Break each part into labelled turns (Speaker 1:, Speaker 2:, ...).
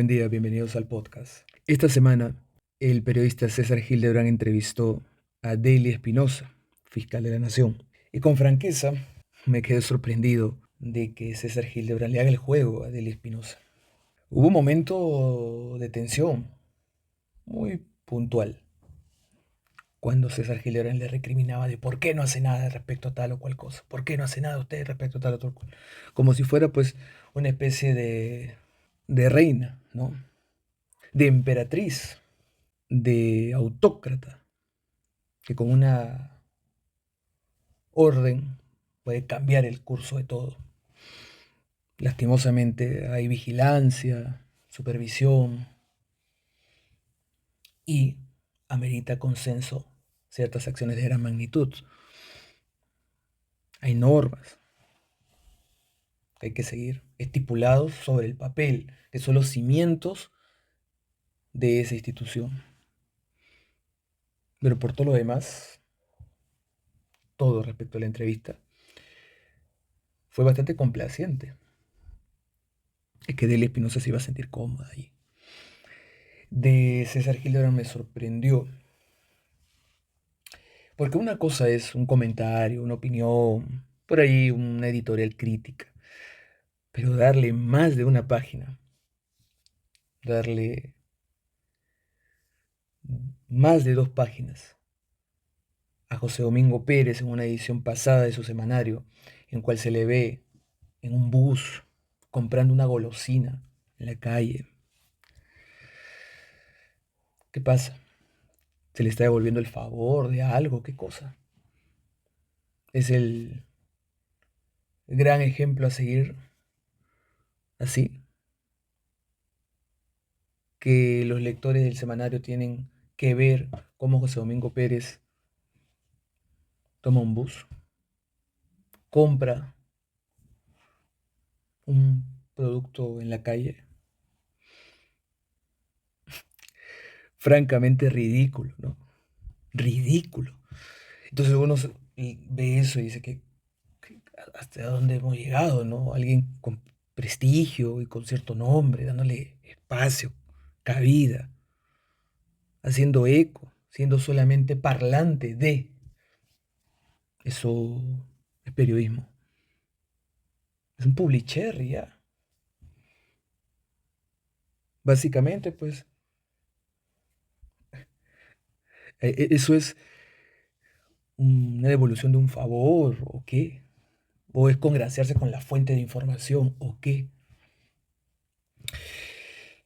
Speaker 1: Buen día, bienvenidos al podcast. Esta semana, el periodista César Hildebrand entrevistó a Daily Espinosa, fiscal de la Nación. Y con franqueza, me quedé sorprendido de que César Hildebrand le haga el juego a Daily Espinosa. Hubo un momento de tensión muy puntual, cuando César Hildebrand le recriminaba de por qué no hace nada respecto a tal o cual cosa, por qué no hace nada usted respecto a tal o cual cosa, como si fuera pues una especie de reina, ¿no? De emperatriz, de autócrata, que con una orden puede cambiar el curso de todo. Lastimosamente hay vigilancia, supervisión y amerita consenso ciertas acciones de gran magnitud. Hay normas que hay que seguir, estipulados sobre el papel, que son los cimientos de esa institución. Pero por todo lo demás, todo respecto a la entrevista, fue bastante complaciente. Es que Delia Espinosa se iba a sentir cómoda ahí. De César Hildebrand me sorprendió, porque una cosa es un comentario, una opinión, por ahí una editorial crítica, pero darle más de una página, darle más de 2 páginas a José Domingo Pérez en una edición pasada de su semanario, en cual se le ve en un bus comprando una golosina en la calle. ¿Qué pasa? ¿Se le está devolviendo el favor de algo? ¿Qué cosa? Es el gran ejemplo a seguir así, que los lectores del semanario tienen que ver cómo José Domingo Pérez toma un bus, compra un producto en la calle. Francamente ridículo, ¿no? Ridículo. Entonces uno ve eso y dice que hasta dónde hemos llegado, ¿no? Alguien con prestigio y con cierto nombre, dándole espacio, cabida, haciendo eco, siendo solamente parlante de. Eso es periodismo. Es un publicherry ya. Básicamente, pues, eso es una devolución de un favor, ¿o qué? ¿O es congraciarse con la fuente de información, o qué?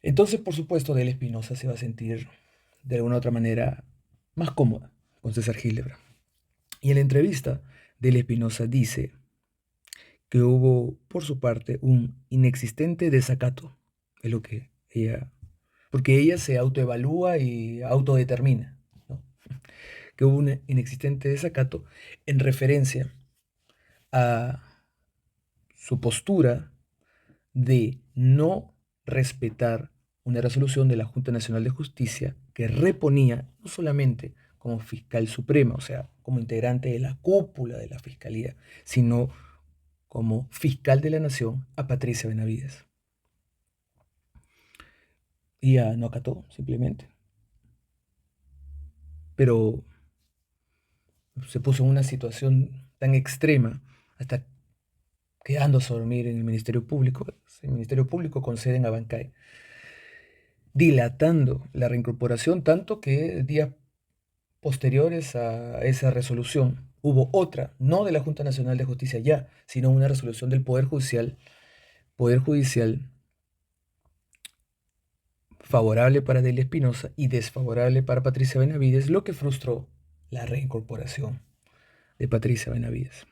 Speaker 1: Entonces, por supuesto, Del Espinosa se va a sentir de alguna u otra manera más cómoda con César Hildebrand. Y en la entrevista, Del Espinosa dice que hubo, por su parte, un inexistente desacato. Es lo que ella, porque ella se autoevalúa y autodetermina, ¿no? Que hubo un inexistente desacato en referencia a su postura de no respetar una resolución de la Junta Nacional de Justicia que reponía no solamente como fiscal suprema, o sea, como integrante de la cúpula de la fiscalía, sino como fiscal de la nación a Patricia Benavides. Y ya no acató, simplemente. Pero se puso en una situación tan extrema hasta quedándose a dormir en el Ministerio Público. El Ministerio Público con sede en Abancay, dilatando la reincorporación tanto que días posteriores a esa resolución hubo otra, no de la Junta Nacional de Justicia ya, sino una resolución del Poder Judicial favorable para Delia Espinosa y desfavorable para Patricia Benavides, lo que frustró la reincorporación de Patricia Benavides.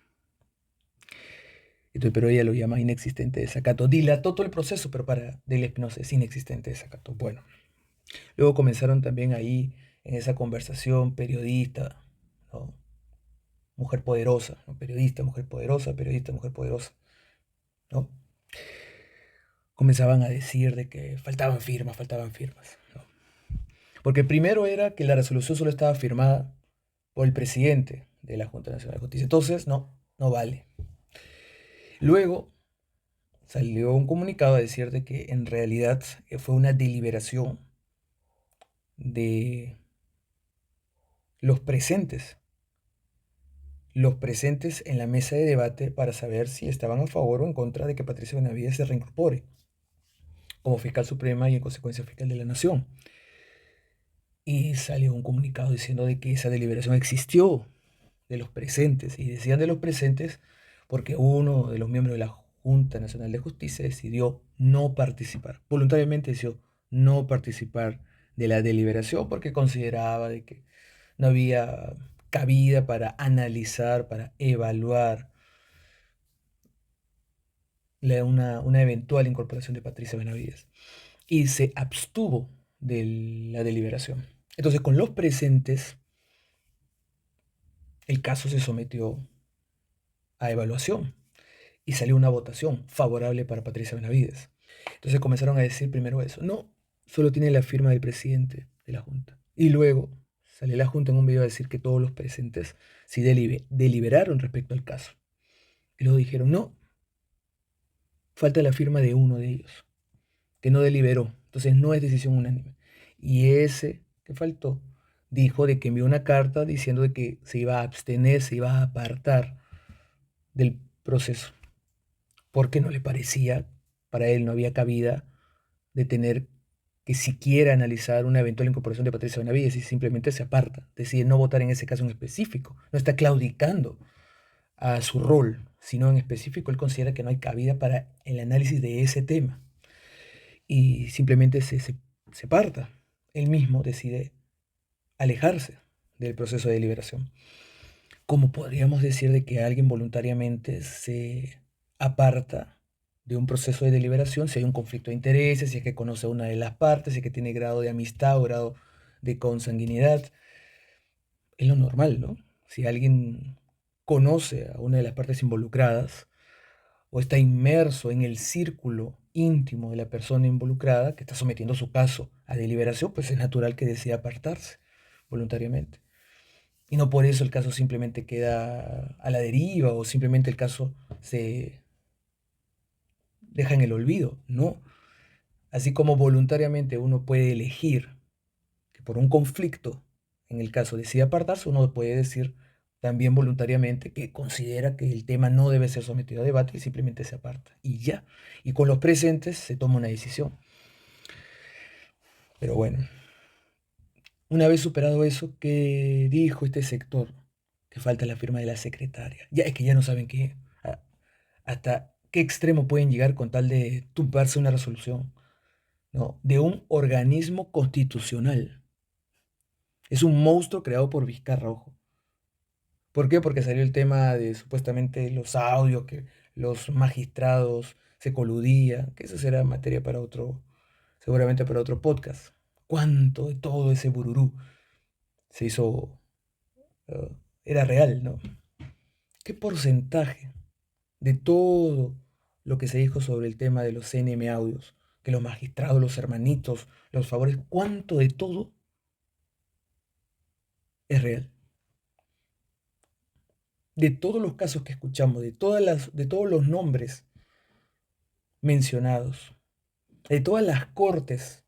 Speaker 1: Entonces, pero ella lo llama inexistente desacato. Dilató todo el proceso, pero para Delia Espinosa es inexistente desacato. Bueno, luego comenzaron también ahí en esa conversación periodista, ¿no? Mujer poderosa, ¿no? Periodista, mujer poderosa, ¿no? Comenzaban a decir de que faltaban firmas, ¿no? Porque primero era que la resolución solo estaba firmada por el presidente de la Junta Nacional de Justicia. Entonces, no, no vale. Luego salió un comunicado a decir de que en realidad fue una deliberación de los presentes, los presentes en la mesa de debate para saber si estaban a favor o en contra de que Patricia Benavides se reincorpore como fiscal suprema y en consecuencia fiscal de la nación. Y salió un comunicado diciendo de que esa deliberación existió de los presentes, y decían de los presentes porque uno de los miembros de la Junta Nacional de Justicia decidió no participar, voluntariamente decidió no participar de la deliberación porque consideraba de que no había cabida para analizar, para evaluar una eventual incorporación de Patricia Benavides, y se abstuvo de la deliberación. Entonces, con los presentes, el caso se sometió a evaluación y salió una votación favorable para Patricia Benavides. Entonces comenzaron a decir primero eso, no, solo tiene la firma del presidente de la Junta. Y luego salió la Junta en un video a decir que todos los presentes sí deliberaron respecto al caso. Y luego dijeron, no, falta la firma de uno de ellos, que no deliberó. Entonces no es decisión unánime. Y ese que faltó dijo de que envió una carta diciendo de que se iba a abstener, se iba a apartar del proceso, porque no le parecía, para él no había cabida de tener que siquiera analizar una eventual incorporación de Patricia Benavides, y simplemente se aparta, decide no votar en ese caso en específico, no está claudicando a su rol, sino en específico él considera que no hay cabida para el análisis de ese tema, y simplemente se aparta. Él mismo decide alejarse del proceso de deliberación. ¿Cómo podríamos decir de que alguien voluntariamente se aparta de un proceso de deliberación si hay un conflicto de intereses, si es que conoce a una de las partes, si es que tiene grado de amistad o grado de consanguinidad? Es lo normal, ¿no? Si alguien conoce a una de las partes involucradas o está inmerso en el círculo íntimo de la persona involucrada que está sometiendo su caso a deliberación, pues es natural que decida apartarse voluntariamente. Y no por eso el caso simplemente queda a la deriva o simplemente el caso se deja en el olvido. No. Así como voluntariamente uno puede elegir que por un conflicto, en el caso decide apartarse, uno puede decir también voluntariamente que considera que el tema no debe ser sometido a debate y simplemente se aparta. Y ya. Y con los presentes se toma una decisión. Pero bueno, una vez superado eso, ¿qué dijo este sector? Que falta la firma de la secretaria. Ya es que ya no saben qué, hasta qué extremo pueden llegar con tal de tumbarse una resolución, ¿no? De un organismo constitucional. Es un monstruo creado por Vizcarra, ojo. ¿Por qué? Porque salió el tema de supuestamente los audios, que los magistrados se coludían, que eso será materia para otro, seguramente para otro podcast. ¿Cuánto de todo ese bururú se hizo, eh, era real, ¿no? ¿Qué porcentaje de todo lo que se dijo sobre el tema de los CNM audios, que los magistrados, los hermanitos, los favores, cuánto de todo es real? De todos los casos que escuchamos, de todos los nombres mencionados, de todas las cortes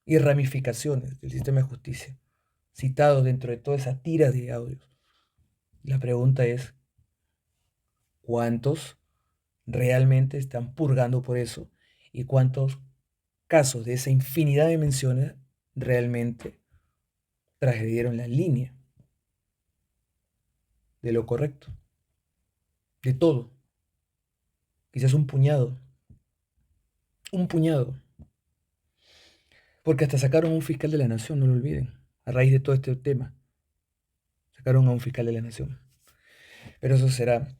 Speaker 1: y ramificaciones del sistema de justicia citados dentro de toda esa tira de audios, la pregunta es, ¿cuántos realmente están purgando por eso? ¿Y cuántos casos de esa infinidad de menciones realmente transgredieron la línea de lo correcto? De todo. Quizás un puñado. Porque hasta sacaron a un fiscal de la nación, no lo olviden. A raíz de todo este tema, sacaron a un fiscal de la nación. Pero eso será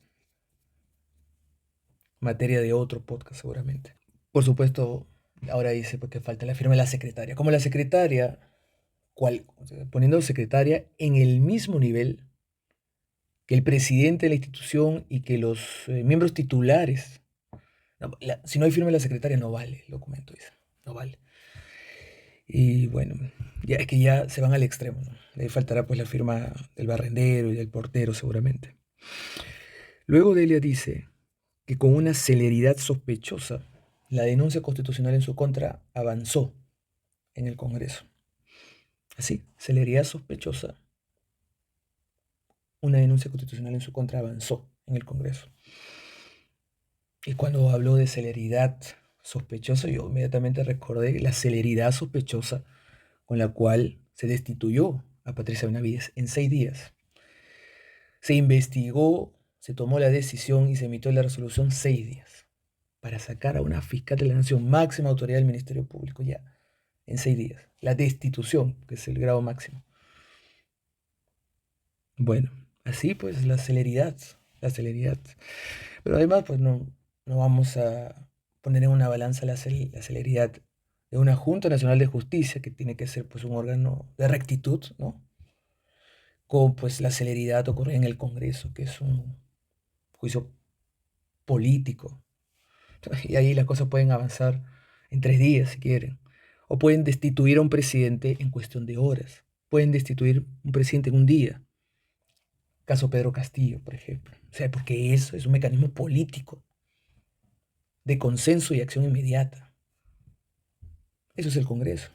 Speaker 1: materia de otro podcast seguramente. Por supuesto, ahora dice porque falta la firma de la secretaria. Como la secretaria, o sea, poniendo secretaria en el mismo nivel que el presidente de la institución y que los miembros titulares. No, si no hay firma de la secretaria, no vale el documento, dice. No vale. Y bueno, ya es que ya se van al extremo, ¿no? Le faltará pues la firma del barrendero y del portero seguramente. Luego Delia dice que con una celeridad sospechosa, la denuncia constitucional en su contra avanzó en el Congreso. Así, celeridad sospechosa, una denuncia constitucional en su contra avanzó en el Congreso. Y cuando habló de celeridad sospechosa, yo inmediatamente recordé la celeridad sospechosa con la cual se destituyó a Patricia Benavides en 6 días. Se investigó, se tomó la decisión y se emitió la resolución 6 días para sacar a una fiscal de la Nación, máxima autoridad del Ministerio Público, ya en 6 días. La destitución, que es el grado máximo. Bueno, así pues la celeridad, la celeridad. Pero además, pues no vamos a poner en una balanza la celeridad de una Junta Nacional de Justicia, que tiene que ser pues un órgano de rectitud, ¿no? Con pues la celeridad ocurrida en el Congreso, que es un juicio político. Y ahí las cosas pueden avanzar en 3 días si quieren. O pueden destituir a un presidente en cuestión de horas. Pueden destituir un presidente en un día. Caso Pedro Castillo, por ejemplo. O sea, porque eso es un mecanismo político de consenso y acción inmediata. Eso es el Congreso.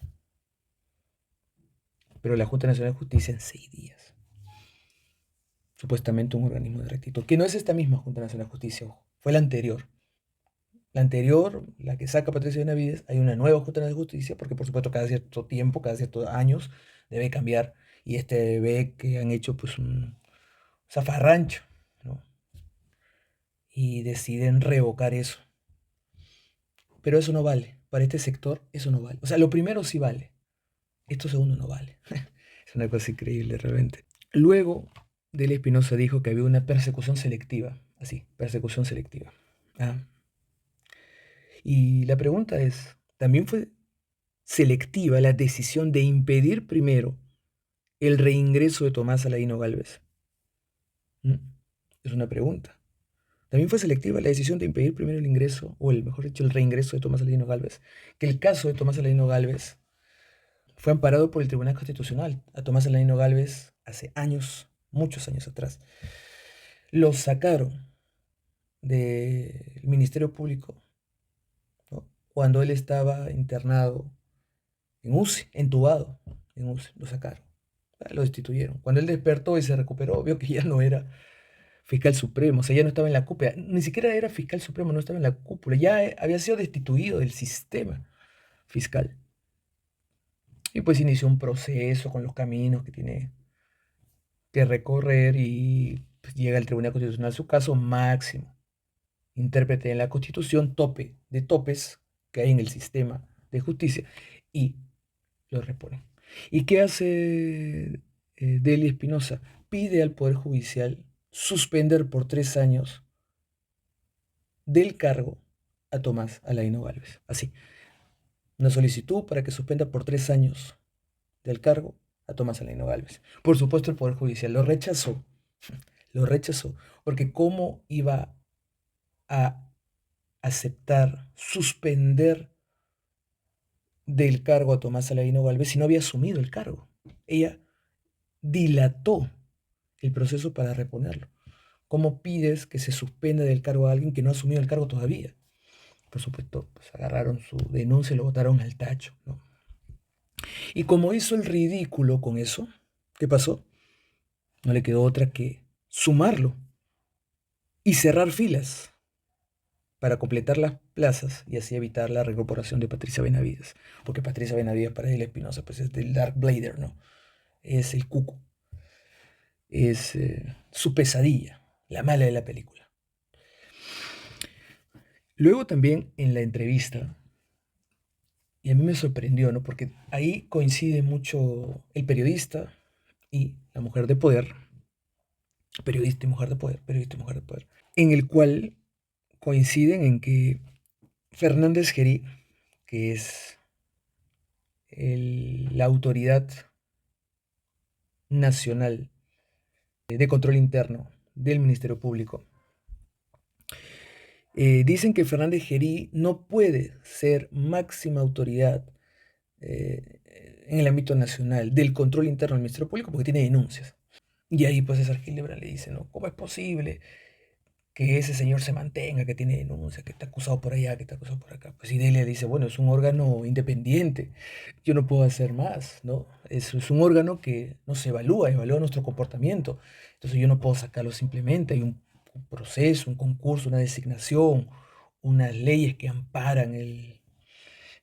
Speaker 1: Pero la Junta Nacional de Justicia en 6 días. Supuestamente un organismo de rectitud. Que no es esta misma Junta Nacional de Justicia, ojo. Fue la anterior. La anterior, la que saca Patricia Benavides, hay una nueva Junta Nacional de Justicia, porque por supuesto cada cierto tiempo, cada ciertos años, debe cambiar. Y ve que han hecho pues un zafarrancho, ¿no? Y deciden revocar eso. Pero eso no vale. Para este sector, eso no vale. O sea, lo primero sí vale. Esto segundo no vale. Es una cosa increíble realmente. Luego, Del Espinosa dijo que había una persecución selectiva. Así, persecución selectiva. Ah. Y la pregunta es, ¿también fue selectiva la decisión de impedir primero el reingreso de Tomás Aladino Gálvez? ¿Mm? Es una pregunta. También fue selectiva la decisión de impedir primero el ingreso, o el, mejor dicho, el reingreso de Tomás Aladino Gálvez, que el caso de Tomás Aladino Gálvez fue amparado por el Tribunal Constitucional. A Tomás Aladino Gálvez hace años, muchos años atrás, lo sacaron del Ministerio Público, ¿no? Cuando él estaba internado en UCI, entubado en UCI, lo sacaron, lo destituyeron. Cuando él despertó y se recuperó, vio que ya no era fiscal supremo, o sea, ya no estaba en la cúpula, ni siquiera era fiscal supremo, no estaba en la cúpula, ya había sido destituido del sistema fiscal. Y pues inició un proceso con los caminos que tiene que recorrer y pues, llega al Tribunal Constitucional su caso máximo. Intérprete en la Constitución tope de topes que hay en el sistema de justicia y lo repone. ¿Y qué hace Deli Espinosa? Pide al Poder Judicial suspender por 3 años del cargo a Tomás Aladino Gálvez. Así, una solicitud para que suspenda por 3 años del cargo a Tomás Aladino Gálvez. Por supuesto, el Poder Judicial lo rechazó. Lo rechazó, porque ¿cómo iba a aceptar suspender del cargo a Tomás Aladino Gálvez si no había asumido el cargo? Ella dilató el proceso para reponerlo. ¿Cómo pides que se suspenda del cargo a alguien que no ha asumido el cargo todavía? Por supuesto, pues agarraron su denuncia y lo botaron al tacho, ¿no? Y como hizo el ridículo con eso, ¿qué pasó? No le quedó otra que sumarlo y cerrar filas para completar las plazas y así evitar la reincorporación de Patricia Benavides. Porque Patricia Benavides para él Espinosa pues es del Dark Blader, ¿no? Es el cuco. Es su pesadilla, la mala de la película. Luego también en la entrevista, y a mí me sorprendió, ¿no? Porque ahí coincide mucho el periodista y la mujer de poder, periodista y mujer de poder, periodista y mujer de poder, en el cual coinciden en que Fernández Gerí, que es la autoridad nacional de control interno del Ministerio Público, dicen que Fernández Gerí no puede ser máxima autoridad en el ámbito nacional del control interno del Ministerio Público porque tiene denuncias. Y ahí pues César Gilebra le dice, ¿no? ¿Cómo es posible que ese señor se mantenga, que tiene denuncia, que está acusado por allá, que está acusado por acá. Pues y Delia dice, bueno, es un órgano independiente, yo no puedo hacer más, ¿no? Es un órgano que nos evalúa nuestro comportamiento. Entonces yo no puedo sacarlo simplemente, hay un proceso, un concurso, una designación, unas leyes que amparan eh,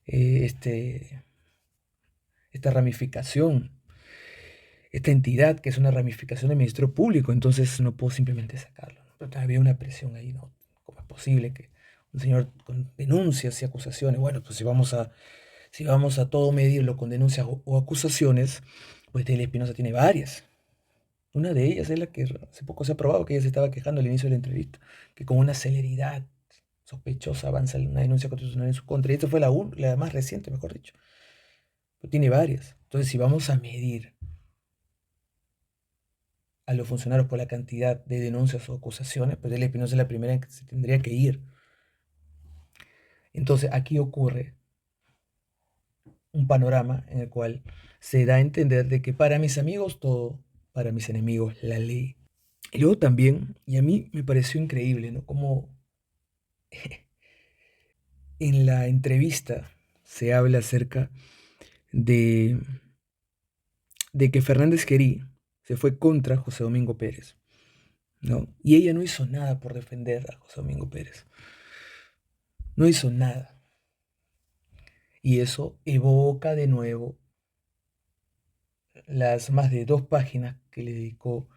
Speaker 1: este, esta ramificación, esta entidad que es una ramificación del Ministerio Público, entonces no puedo simplemente sacarlo, ¿no? Pero había una presión ahí, ¿no? ¿Cómo es posible que un señor con denuncias y acusaciones, bueno, pues si vamos a todo medirlo con denuncias o acusaciones, pues Delia Espinosa tiene varias. Una de ellas es la que hace poco se ha probado, que ella se estaba quejando al inicio de la entrevista, que con una celeridad sospechosa avanza una denuncia constitucional en su contra. Y esta fue la más reciente, mejor dicho. Pero tiene varias. Entonces, si vamos a medir a los funcionarios por la cantidad de denuncias o acusaciones, pues Delia Espinosa es la primera en que se tendría que ir. Entonces, aquí ocurre un panorama en el cual se da a entender de que para mis amigos todo, para mis enemigos la ley. Y luego también, y a mí me pareció increíble, ¿no? Como en la entrevista se habla acerca de, de que Fernández Querí se fue contra José Domingo Pérez, ¿no? Y ella no hizo nada por defender a José Domingo Pérez. No hizo nada. Y eso evoca de nuevo las más de 2 páginas que le dedicó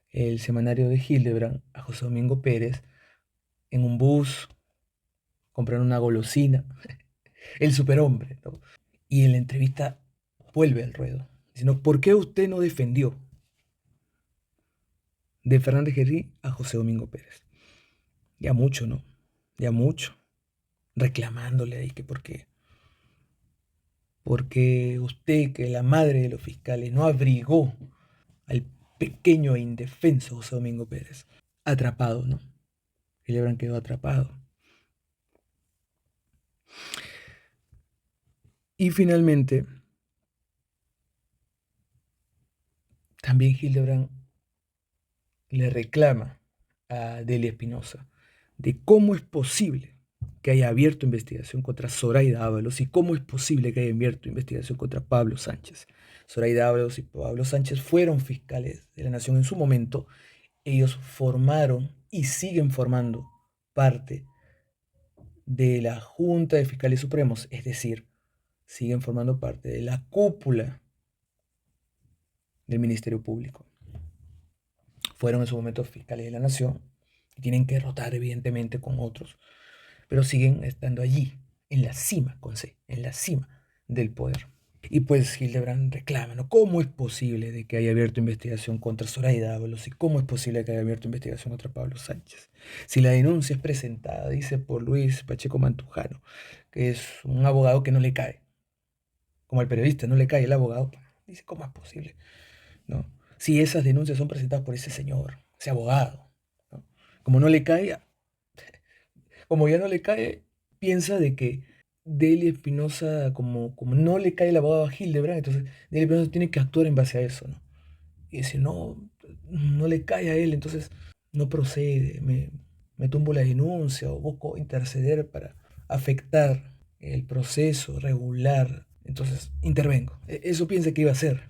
Speaker 1: el semanario de Hildebrand a José Domingo Pérez en un bus, comprando una golosina, el superhombre, ¿no? Y en la entrevista vuelve al ruedo, diciendo, ¿por qué usted no defendió de Fernández Guerrí a José Domingo Pérez? Ya mucho, ¿no? Ya mucho. Reclamándole ahí que porque usted, que la madre de los fiscales, no abrigó al pequeño e indefenso José Domingo Pérez. Atrapado, ¿no? Hildebrand quedó atrapado. Y finalmente, también Hildebrand le reclama a Delia Espinosa de cómo es posible que haya abierto investigación contra Zoraida Ábalos y cómo es posible que haya abierto investigación contra Pablo Sánchez. Zoraida Ábalos y Pablo Sánchez fueron fiscales de la Nación en su momento. Ellos formaron y siguen formando parte de la Junta de Fiscales Supremos, es decir, siguen formando parte de la cúpula del Ministerio Público. Fueron en su momento fiscales de la Nación y tienen que rotar evidentemente con otros, pero siguen estando allí, en la cima, con C, en la cima del poder. Y pues Hildebrand reclama, ¿no? ¿Cómo es posible de que haya abierto investigación contra Zoraida Ábalos y cómo es posible que haya abierto investigación contra Pablo Sánchez? Si la denuncia es presentada, dice, por Luis Pacheco Mantujano, que es un abogado que no le cae, como al periodista no le cae el abogado, dice, ¿cómo es posible? ¿No? Si esas denuncias son presentadas por ese señor, ese abogado, ¿no? Como no le cae, como ya no le cae, piensa de que Delia Espinosa, como no le cae el abogado a Hildebrand, entonces Delia Espinosa tiene que actuar en base a eso, ¿no? Y si no le cae a él, entonces no procede, me tumbo la denuncia o busco interceder para afectar el proceso regular, entonces intervengo. Eso piensa que iba a hacer.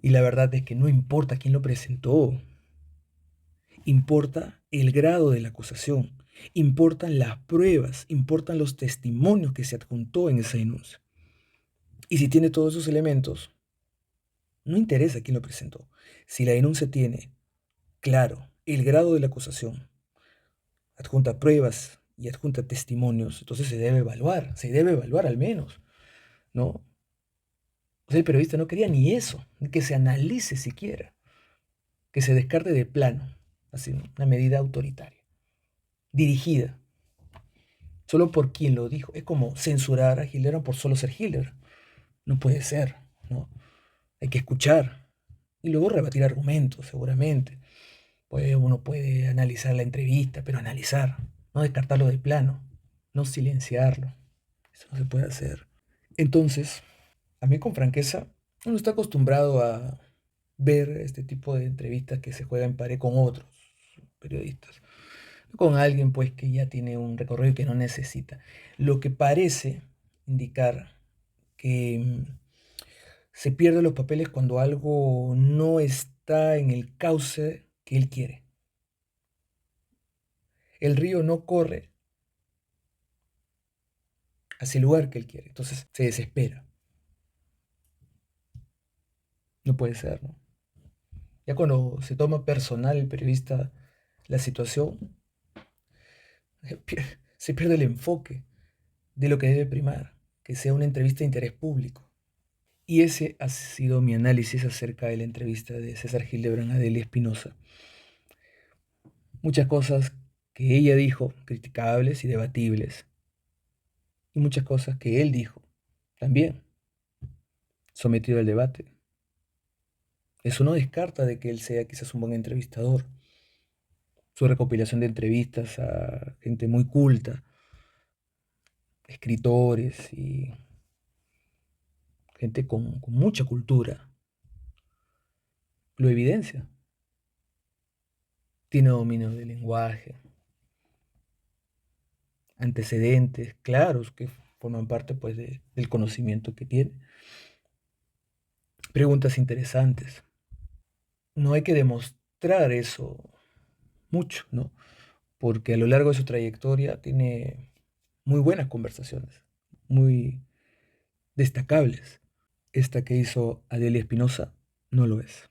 Speaker 1: Y la verdad es que no importa quién lo presentó, importa el grado de la acusación, importan las pruebas, importan los testimonios que se adjuntó en esa denuncia. Y si tiene todos esos elementos, no interesa quién lo presentó. Si la denuncia tiene claro el grado de la acusación, adjunta pruebas y adjunta testimonios, entonces se debe evaluar al menos, ¿no? O sea, el periodista no quería ni eso, ni que se analice siquiera, que se descarte de plano, así, una medida autoritaria, dirigida solo por quien lo dijo. Es como censurar a Hildebrand por solo ser Hildebrand. No puede ser, ¿no? Hay que escuchar y luego rebatir argumentos, seguramente. Pues uno puede analizar la entrevista, pero analizar, no descartarlo de plano, no silenciarlo. Eso no se puede hacer. Entonces, a mí con franqueza, uno está acostumbrado a ver este tipo de entrevistas que se juegan en pared con otros. periodistas, con alguien pues que ya tiene un recorrido y que no necesita. Lo que parece indicar que se pierden los papeles cuando algo no está en el cauce que él quiere. El río no corre hacia el lugar que él quiere, entonces se desespera. No puede ser, ¿no? Ya cuando se toma personal el periodista la situación, se pierde el enfoque de lo que debe primar, que sea una entrevista de interés público. Y ese ha sido mi análisis acerca de la entrevista de César Hildebrand a Delia Espinosa. Muchas cosas que ella dijo, criticables y debatibles, y muchas cosas que él dijo, también sometido al debate. Eso no descarta de que él sea quizás un buen entrevistador. Su recopilación de entrevistas a gente muy culta, escritores y gente con mucha cultura, lo evidencia. Tiene dominio del lenguaje, antecedentes claros que forman parte pues del conocimiento que tiene. Preguntas interesantes. No hay que demostrar eso mucho, ¿no? Porque a lo largo de su trayectoria tiene muy buenas conversaciones, muy destacables. Esta que hizo Adelia Espinosa no lo es.